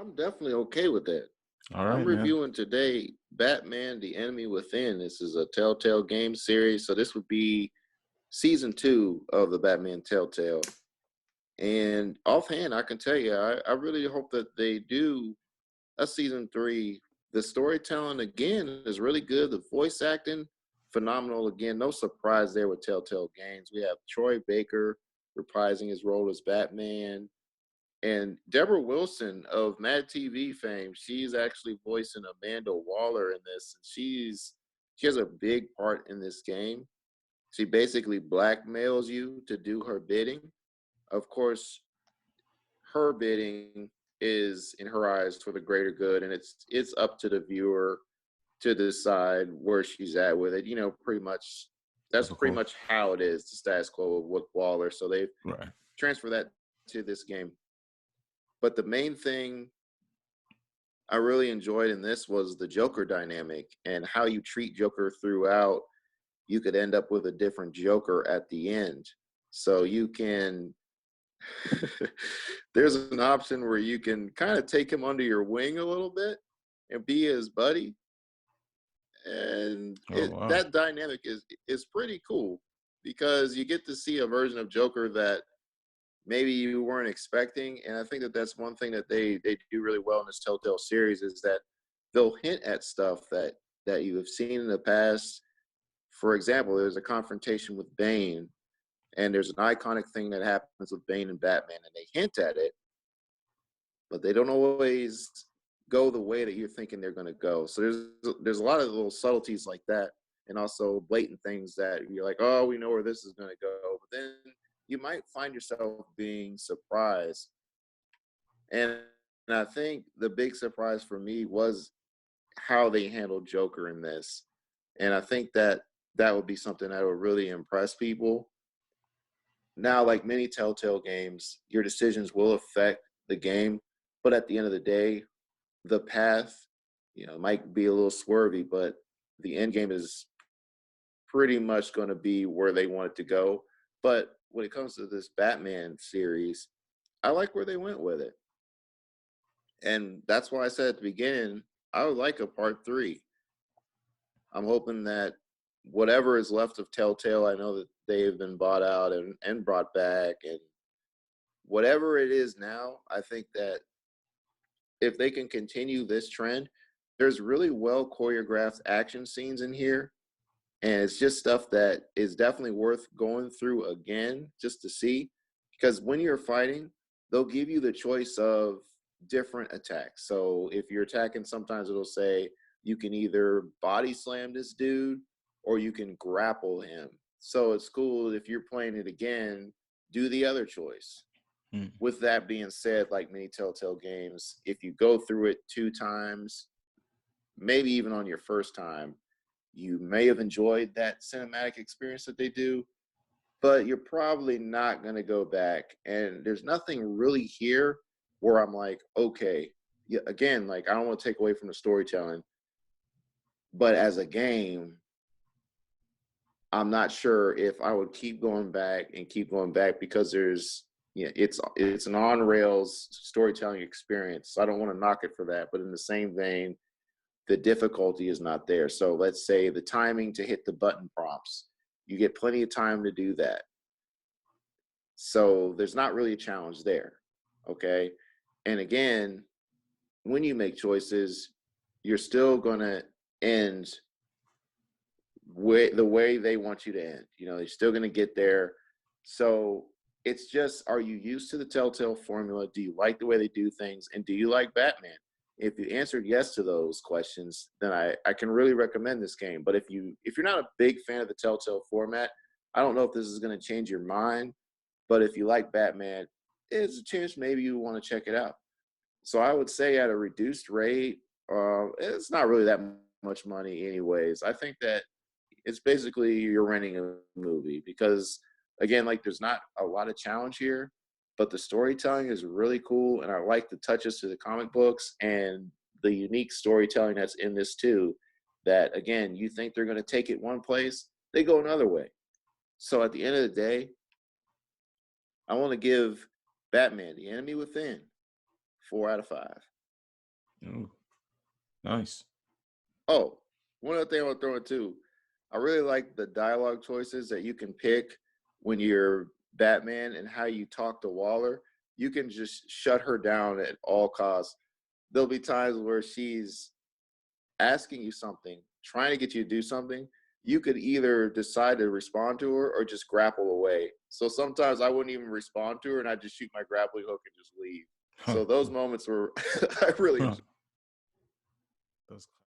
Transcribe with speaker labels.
Speaker 1: I'm definitely okay with that.
Speaker 2: All
Speaker 1: I'm
Speaker 2: right, man.
Speaker 1: reviewing today Batman: The Enemy Within. This is a Telltale game series, so this would be season two of the Batman Telltale. And offhand, I can tell you, I really hope that they do a season three. The storytelling again is really good. The voice acting phenomenal. Again, no surprise there with Telltale Games. We have Troy Baker reprising his role as Batman, and Deborah Wilson of Mad TV fame. She's actually voicing Amanda Waller in this, and she has a big part in this game. She basically blackmails you to do her bidding. Of course, her bidding is in her eyes for the greater good, and it's up to the viewer to decide where she's at with it. Pretty much that's pretty
Speaker 2: Typical.
Speaker 1: much how it is, the status quo with Waller. So they've
Speaker 2: Right.
Speaker 1: transferred that to this game. But the main thing I really enjoyed in this was the Joker dynamic and how you treat Joker throughout. You could end up with a different Joker at the end. So you can there's an option where you can kind of take him under your wing a little bit and be his buddy. And
Speaker 2: Oh wow.
Speaker 1: that dynamic is pretty cool because you get to see a version of Joker that maybe you weren't expecting. And I think that that's one thing that they do really well in this Telltale series is that they'll hint at stuff that you have seen in the past. For example, there's a confrontation with Bane, and there's an iconic thing that happens with Bane and Batman, and they hint at it, but they don't always go the way that you're thinking they're going to go. So there's a lot of little subtleties like that, and also blatant things that you're like, oh, we know where this is going to go, but then you might find yourself being surprised. And I think the big surprise for me was how they handled Joker in this, and I think that that would be something that would really impress people. Now, like many Telltale games, your decisions will affect the game, but at the end of the day, the path, might be a little swervy, but the end game is pretty much going to be where they want it to go. But when it comes to this Batman series, I like where they went with it. And that's why I said at the beginning, I would like a part three. I'm hoping that whatever is left of Telltale, I know that they have been bought out and brought back. And whatever it is now, I think that if they can continue this trend, there's really well choreographed action scenes in here. And it's just stuff that is definitely worth going through again just to see. Because when you're fighting, they'll give you the choice of different attacks. So if you're attacking, sometimes it'll say you can either body slam this dude or you can grapple him. So it's cool if you're playing it again, do the other choice.
Speaker 2: Hmm.
Speaker 1: With that being said, like many Telltale games, if you go through it two times, maybe even on your first time, you may have enjoyed that cinematic experience that they do, but you're probably not going to go back. And there's nothing really here where I'm like, okay, yeah, again, like I don't want to take away from the storytelling, but as a game, I'm not sure if I would keep going back and keep going back because it's an on rails storytelling experience. So I don't want to knock it for that, but in the same vein, the difficulty is not there. So let's say the timing to hit the button prompts, you get plenty of time to do that. So there's not really a challenge there. Okay. And again, when you make choices, you're still going to end the way they want you to end. You're still going to get there. So it's just, are you used to the Telltale formula? Do you like the way they do things? And do you like Batman? If you answered yes to those questions, then I can really recommend this game. But if you're not a big fan of the Telltale format, I don't know if this is going to change your mind. But if you like Batman, there's a chance maybe you want to check it out. So I would say at a reduced rate, it's not really that much money, anyways. I think that it's basically you're renting a movie because, again, like there's not a lot of challenge here, but the storytelling is really cool, and I like the touches to the comic books and the unique storytelling that's in this too. That again, you think they're going to take it one place, they go another way. So at the end of the day, I want to give Batman: The Enemy Within 4 out of 5.
Speaker 2: Ooh, nice.
Speaker 1: Oh, one other thing I want to throw in too. I really like the dialogue choices that you can pick when you're Batman and how you talk to Waller. You can just shut her down at all costs. There'll be times where she's asking you something, trying to get you to do something. You could either decide to respond to her or just grapple away. So sometimes I wouldn't even respond to her and I just shoot my grappling hook and just leave.
Speaker 2: Huh,
Speaker 1: So those moments were I really
Speaker 2: huh.
Speaker 1: enjoy.
Speaker 2: That's